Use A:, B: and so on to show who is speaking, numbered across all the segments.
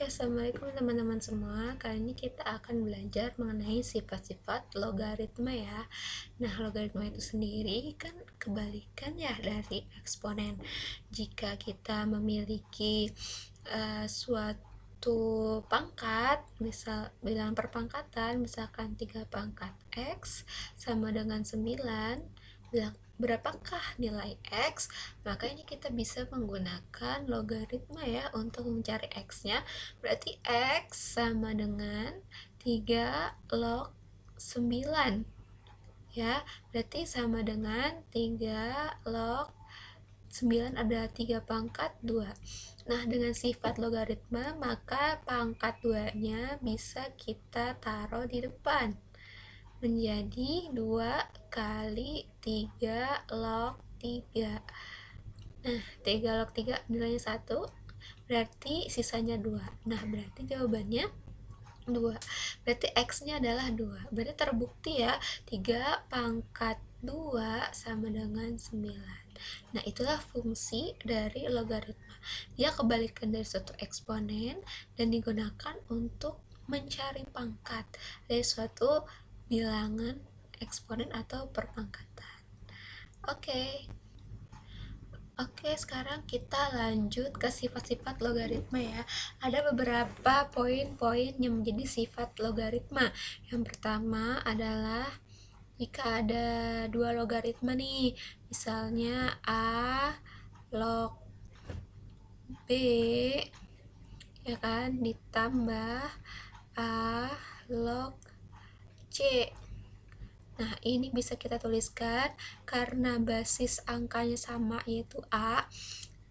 A: Oke, assalamualaikum teman-teman semua. Kali ini kita akan belajar mengenai sifat-sifat logaritma ya. Nah, logaritma itu sendiri kan kebalikan ya dari eksponen. Jika kita memiliki suatu pangkat, misal bilangan perpangkatan, misalkan 3 pangkat X sama dengan 9, berapakah nilai X? Maka ini kita bisa menggunakan logaritma ya untuk mencari X-nya. Berarti X sama dengan 3 log 9 ya. Berarti sama dengan 3 log 9 adalah 3 pangkat 2. Nah, dengan sifat logaritma maka pangkat 2-nya bisa kita taruh di depan menjadi 2 kali 3 log 3. Nah, 3 log 3 nilainya 1, berarti sisanya 2. Nah, berarti jawabannya 2. Berarti X-nya adalah 2. Berarti terbukti ya, 3 pangkat 2 sama dengan 9. Nah, itulah fungsi dari logaritma. Dia kebalikan dari suatu eksponen dan digunakan untuk mencari pangkat dari suatu bilangan eksponen atau perpangkatan. Oke, sekarang kita lanjut ke sifat-sifat logaritma ya. Ada beberapa poin-poin yang menjadi sifat logaritma. Yang pertama adalah jika ada dua logaritma nih, misalnya A log B ya kan ditambah A log C. Nah, ini bisa kita tuliskan karena basis angkanya sama yaitu A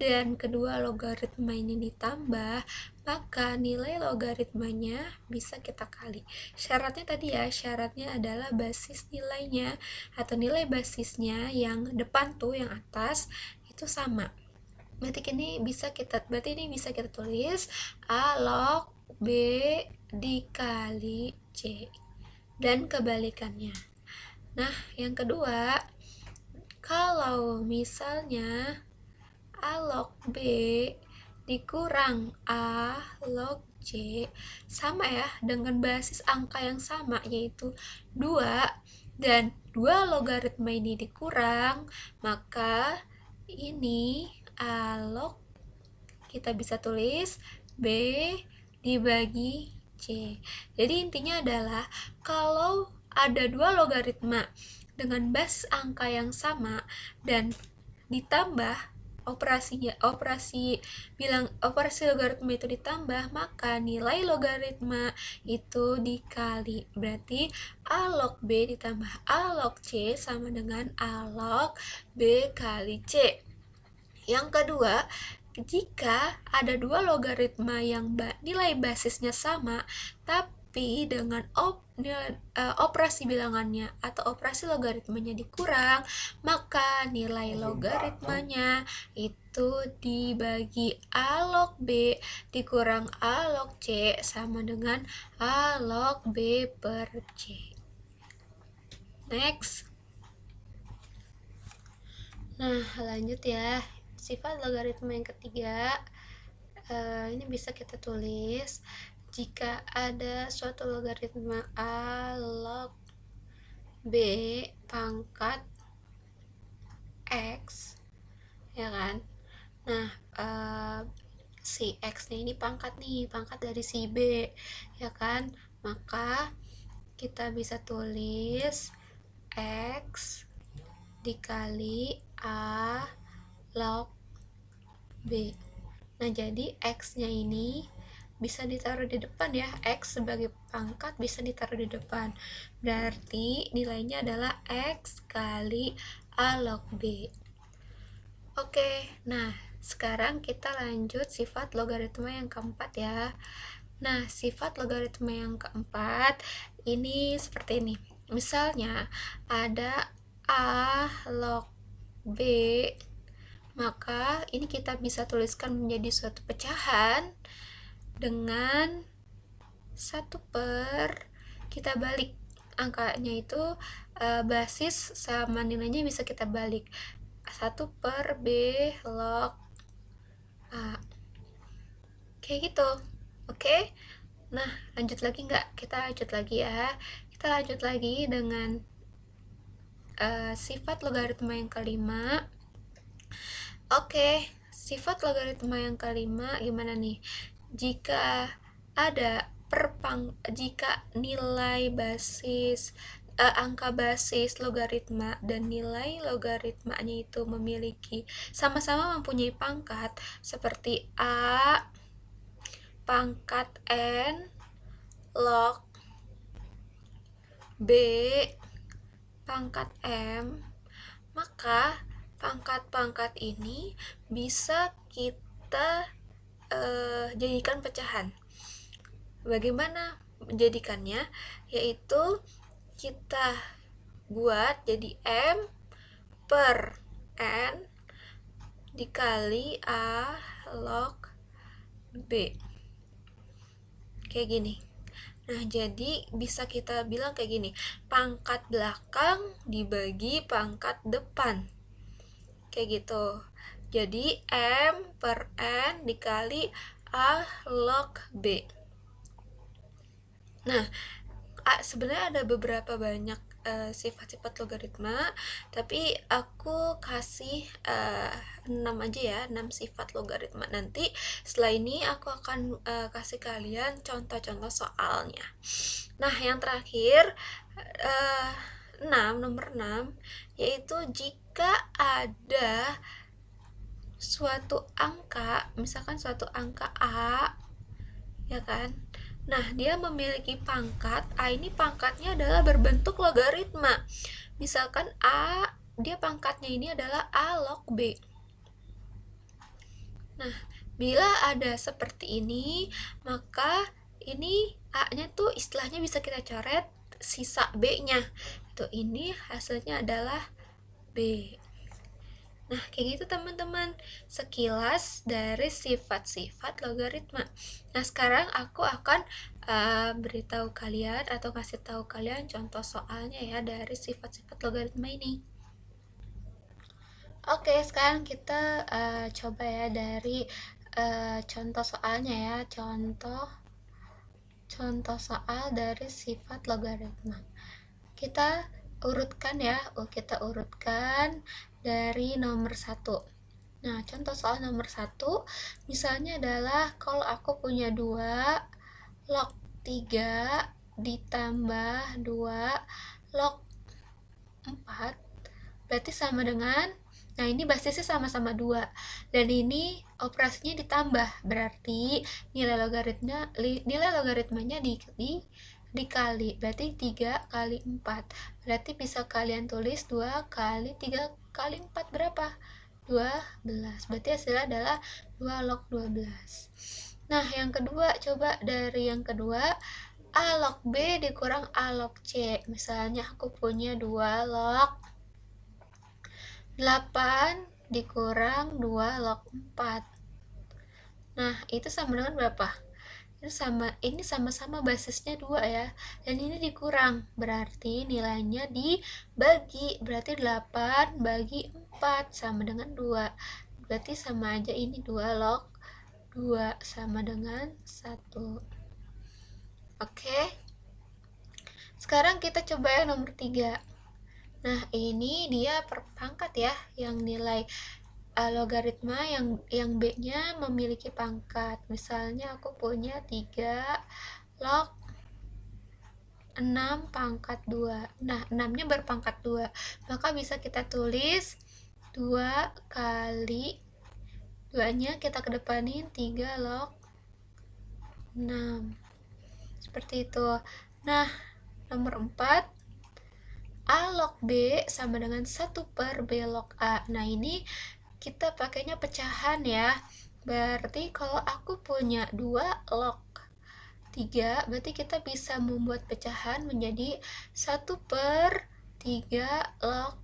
A: dan kedua logaritma ini ditambah, maka nilai logaritmanya bisa kita kali. Syaratnya tadi ya, syaratnya adalah basis nilainya atau nilai basisnya yang depan tuh yang atas itu sama. Berarti ini bisa kita tulis A log B dikali C dan kebalikannya. Nah, yang kedua, kalau misalnya A log B dikurang A log C sama ya dengan basis angka yang sama yaitu 2 dan 2 logaritma ini dikurang, maka ini A log kita bisa tulis B dibagi C. Jadi intinya adalah kalau ada dua logaritma dengan basis angka yang sama dan ditambah operasi logaritma itu ditambah, maka nilai logaritma itu dikali. Berarti A log B ditambah A log C sama dengan A log B kali C. Yang kedua, jika ada dua logaritma yang nilai basisnya sama tapi dengan operasi bilangannya atau operasi logaritmanya dikurang, maka nilai logaritmanya itu dibagi A log B dikurang A log C sama dengan A log B per C. Next. Nah, lanjut ya. Sifat logaritma yang ketiga, ini bisa kita tulis jika ada suatu logaritma A log B pangkat X ya kan. Nah, si X-nya ini pangkat dari si B ya kan, maka kita bisa tulis X dikali A log B. Nah, jadi X-nya ini bisa ditaruh di depan ya. X sebagai pangkat bisa ditaruh di depan. Berarti nilainya adalah X kali A log B. Oke, nah sekarang kita lanjut sifat logaritma yang keempat ya. Nah, sifat logaritma yang keempat ini seperti ini. Misalnya ada A log B, maka ini kita bisa tuliskan menjadi suatu pecahan dengan 1 per kita balik angkanya itu basis sama nilainya bisa kita balik 1 per B log A kayak gitu. Oke, nah lanjut lagi nggak? Kita lanjut lagi ya. Kita lanjut lagi dengan sifat logaritma yang kelima. Oke, sifat logaritma yang kelima gimana nih? Jika ada jika nilai basis angka basis logaritma dan nilai logaritmanya itu memiliki sama-sama mempunyai pangkat seperti A pangkat N log B pangkat M, maka pangkat-pangkat ini bisa kita jadikan pecahan. Bagaimana menjadikannya? Yaitu kita buat jadi M per N dikali A log B. Kayak gini. Nah, jadi bisa kita bilang kayak gini, pangkat belakang dibagi pangkat depan. Kayak gitu. Jadi M per N dikali A log B. Nah, sebenarnya ada beberapa banyak sifat-sifat logaritma, tapi aku kasih 6 aja ya, 6 sifat logaritma. Nanti setelah ini aku akan kasih kalian contoh-contoh soalnya. Nah, yang terakhir 6, nomor 6, yaitu jika ada suatu angka, misalkan suatu angka A, ya kan? Nah, dia memiliki pangkat, A ini pangkatnya adalah berbentuk logaritma. Misalkan A, dia pangkatnya ini adalah A log B. Nah, bila ada seperti ini, maka ini A-nya tuh istilahnya bisa kita coret sisa B-nya. Itu ini hasilnya adalah B. Nah, kayak gitu teman-teman, sekilas dari sifat-sifat logaritma. Nah, sekarang aku akan beritahu kalian atau kasih tahu kalian contoh soalnya ya dari sifat-sifat logaritma ini. Oke, sekarang kita coba ya dari contoh soalnya ya, contoh soal dari sifat logaritma. Kita urutkan ya, kita urutkan dari nomor 1. Nah, contoh soal nomor 1 misalnya adalah kalau aku punya 2 log 3 ditambah 2 log 4 berarti sama dengan, nah ini basisnya sama-sama 2 dan ini operasinya ditambah, berarti nilai logaritmanya dikali, berarti 3 kali 4, berarti bisa kalian tulis 2 kali 3 kali 4 berapa? 12, berarti hasilnya adalah 2 log 12. Nah, yang kedua, coba dari yang kedua, A log B dikurang A log C. Misalnya aku punya 2 log 8 dikurang 2 log 4. Nah, itu sama dengan berapa? Ini sama-sama basisnya 2 ya. Dan ini dikurang, berarti nilainya dibagi. Berarti 8 bagi 4 sama dengan 2. Berarti sama aja ini 2 log 2 sama dengan 1. Oke. Sekarang kita coba yang nomor 3. Nah, ini dia per pangkat ya, yang nilai logaritma yang B-nya memiliki pangkat. Misalnya aku punya 3 log 6 pangkat 2. Nah, 6-nya berpangkat 2. Maka bisa kita tulis 2 kali 2-nya kita kedepanin 3 log 6. Seperti itu. Nah, nomor 4, A log B sama dengan 1 per B log A. Nah, ini kita pakainya pecahan ya. Berarti kalau aku punya 2 log 3, berarti kita bisa membuat pecahan menjadi 1 per 3 log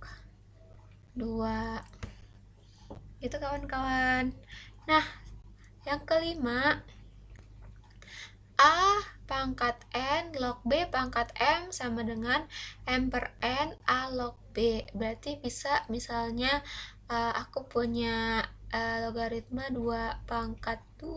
A: 2. Itu kawan-kawan. Nah, yang kelima, A pangkat N log B pangkat M sama dengan M per N A log B. Berarti bisa misalnya aku punya logaritma 2 pangkat 2